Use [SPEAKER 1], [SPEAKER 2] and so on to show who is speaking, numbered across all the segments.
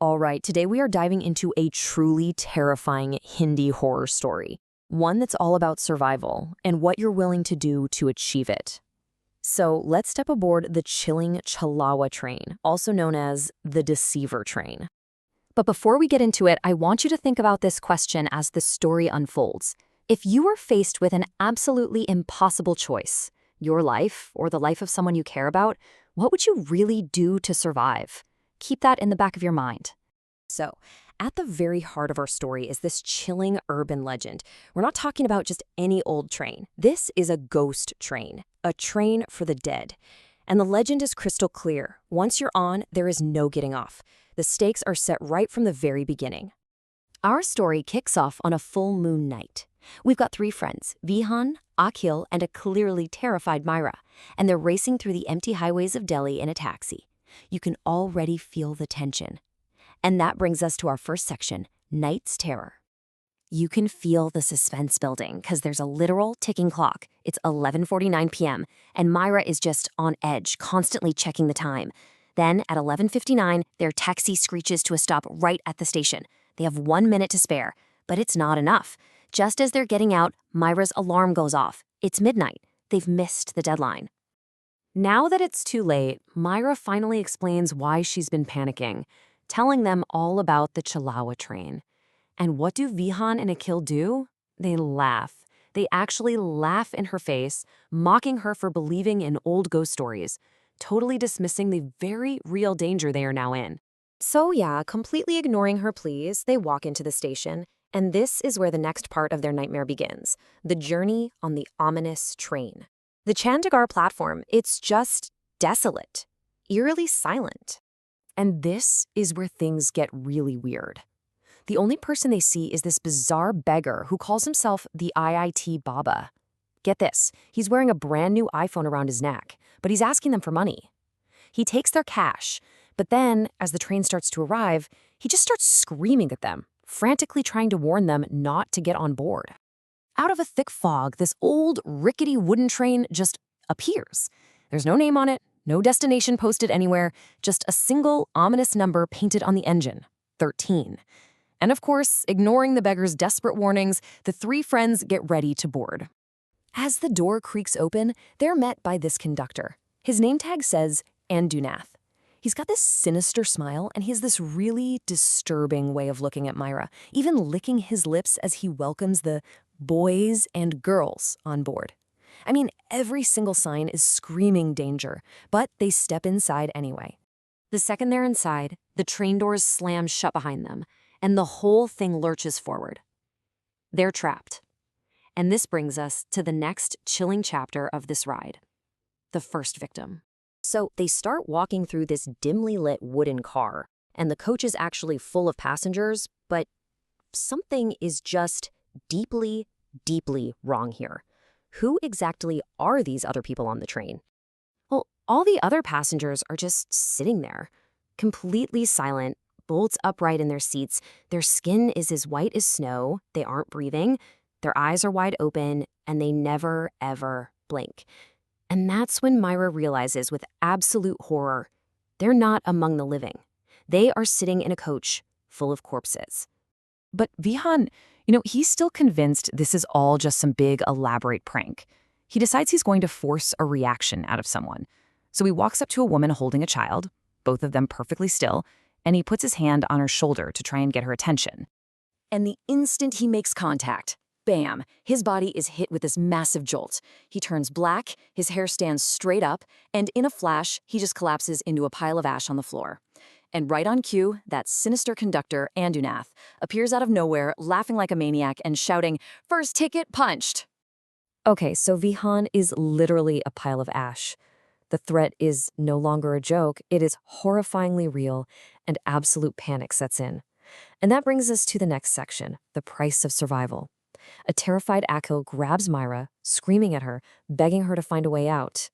[SPEAKER 1] All right, today we are diving into a truly terrifying Hindi horror story, one that's all about survival and what you're willing to do to achieve it. So let's step aboard the chilling chalawa train, also known as the Deceiver train. But before we get into it, I want you to think about this question as the story unfolds. If you were faced with an absolutely impossible choice, your life or the life of someone you care about, what would you really do to survive? Keep that in the back of your mind. So, at the very heart of our story is this chilling urban legend. We're not talking about just any old train. This is a ghost train, a train for the dead. And the legend is crystal clear. Once you're on, there is no getting off. The stakes are set right from the very beginning. Our story kicks off on a full moon night. We've got three friends, Vihan, Akhil, and a clearly terrified Myra, and they're racing through the empty highways of Delhi in a taxi. You can already feel the tension. And that brings us to our first section, Night's Terror. You can feel the suspense building because there's a literal ticking clock. It's 11:49 p.m., and Myra is just on edge, constantly checking the time. Then, at 11:59, their taxi screeches to a stop right at the station. They have 1 minute to spare, but it's not enough. Just as they're getting out, Myra's alarm goes off. It's midnight. They've missed the deadline. Now that it's too late, Myra finally explains why she's been panicking, telling them all about the chalawa train. And what do Vihan and Akhil do? They laugh. They actually laugh in her face, mocking her for believing in old ghost stories, totally dismissing the very real danger they are now in. So yeah, completely ignoring her pleas, they walk into the station, and this is where the next part of their nightmare begins, the journey on the ominous train. The Chandigarh platform, it's just desolate, eerily silent. And this is where things get really weird. The only person they see is this bizarre beggar who calls himself the IIT Baba. Get this, he's wearing a brand new iPhone around his neck, but he's asking them for money. He takes their cash, but then, as the train starts to arrive, he just starts screaming at them, frantically trying to warn them not to get on board. Out of a thick fog, this old, rickety wooden train just appears. There's no name on it, no destination posted anywhere, just a single ominous number painted on the engine, 13. And of course, ignoring the beggar's desperate warnings, the three friends get ready to board. As the door creaks open, they're met by this conductor. His name tag says Andunath. He's got this sinister smile, and he has this really disturbing way of looking at Myra, even licking his lips as he welcomes the boys and girls on board. I mean, every single sign is screaming danger, but they step inside anyway. The second they're inside, the train doors slam shut behind them, and the whole thing lurches forward. They're trapped. And this brings us to the next chilling chapter of this ride, the first victim. So they start walking through this dimly lit wooden car, and the coach is actually full of passengers, but something is just deeply, deeply wrong here. Who exactly are these other people on the train? Well, all the other passengers are just sitting there, completely silent, bolts upright in their seats. Their skin is as white as snow, they aren't breathing, their eyes are wide open, and they never, ever blink. And that's when Myra realizes with absolute horror, they're not among the living. They are sitting in a coach full of corpses.
[SPEAKER 2] But Vihan, he's still convinced this is all just some big, elaborate prank. He decides he's going to force a reaction out of someone. So he walks up to a woman holding a child, both of them perfectly still, and he puts his hand on her shoulder to try and get her attention.
[SPEAKER 1] And the instant he makes contact, bam, his body is hit with this massive jolt. He turns black, his hair stands straight up, and in a flash, he just collapses into a pile of ash on the floor. And right on cue, that sinister conductor, Andunath, appears out of nowhere, laughing like a maniac and shouting, "First ticket punched!" Okay, so Vihan is literally a pile of ash. The threat is no longer a joke, it is horrifyingly real, and absolute panic sets in. And that brings us to the next section, the price of survival. A terrified Akhil grabs Myra, screaming at her, begging her to find a way out.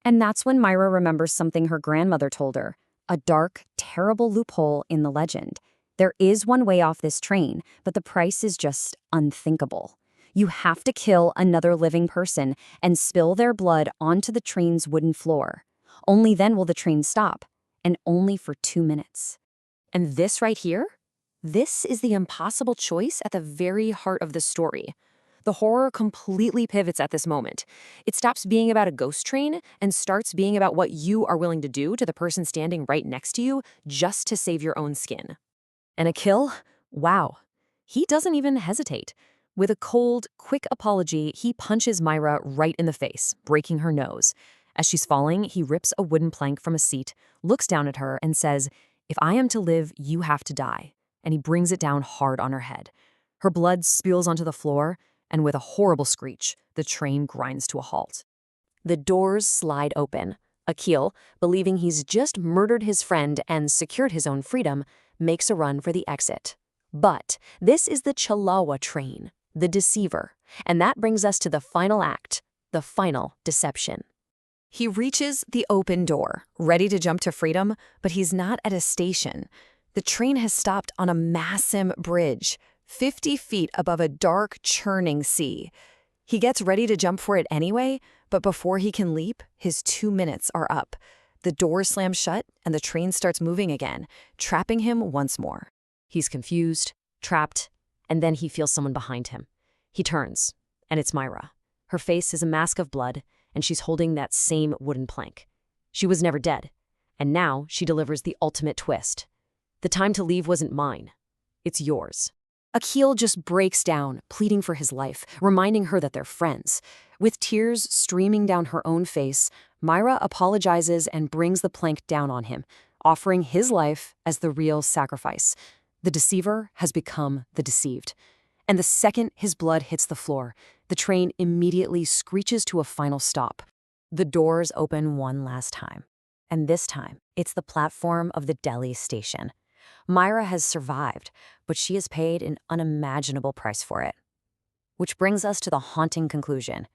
[SPEAKER 1] And that's when Myra remembers something her grandmother told her, a dark, terrible loophole in the legend. There is one way off this train, but the price is just unthinkable. You have to kill another living person and spill their blood onto the train's wooden floor. Only then will the train stop, and only for 2 minutes. And this right here? This is the impossible choice at the very heart of the story. The horror completely pivots at this moment. It stops being about a ghost train and starts being about what you are willing to do to the person standing right next to you just to save your own skin. And a kill? Wow. He doesn't even hesitate. With a cold, quick apology, he punches Myra right in the face, breaking her nose. As she's falling, he rips a wooden plank from a seat, looks down at her, and says, "If I am to live, you have to die." And he brings it down hard on her head. Her blood spills onto the floor, and with a horrible screech, the train grinds to a halt. The doors slide open. Akil, believing he's just murdered his friend and secured his own freedom, makes a run for the exit. But this is the chalawa train, the deceiver, and that brings us to the final act, the final deception. He reaches the open door, ready to jump to freedom, but he's not at a station. The train has stopped on a massive bridge, 50 feet above a dark, churning sea. He gets ready to jump for it anyway, but before he can leap, his 2 minutes are up. The door slams shut, and the train starts moving again, trapping him once more. He's confused, trapped, and then he feels someone behind him. He turns, and it's Myra. Her face is a mask of blood, and she's holding that same wooden plank. She was never dead, and now she delivers the ultimate twist. The time to leave wasn't mine. It's yours. Akil just breaks down, pleading for his life, reminding her that they're friends. With tears streaming down her own face, Myra apologizes and brings the plank down on him, offering his life as the real sacrifice. The deceiver has become the deceived. And the second his blood hits the floor, the train immediately screeches to a final stop. The doors open one last time. And this time, it's the platform of the Delhi station. Myra has survived, but she has paid an unimaginable price for it. Which brings us to the haunting conclusion: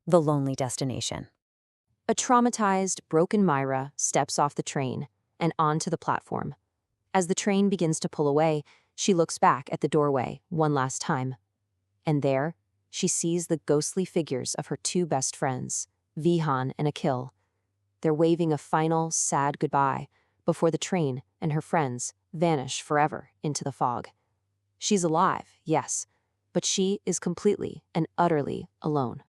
[SPEAKER 1] the lonely destination. A traumatized, broken Myra steps off the train and onto the platform. As the train begins to pull away, she looks back at the doorway one last time. And there, she sees the ghostly figures of her two best friends, Vihan and Akil. They're waving a final, sad goodbye before the train and her friends vanish forever into the fog. She's alive, yes, but she is completely and utterly alone.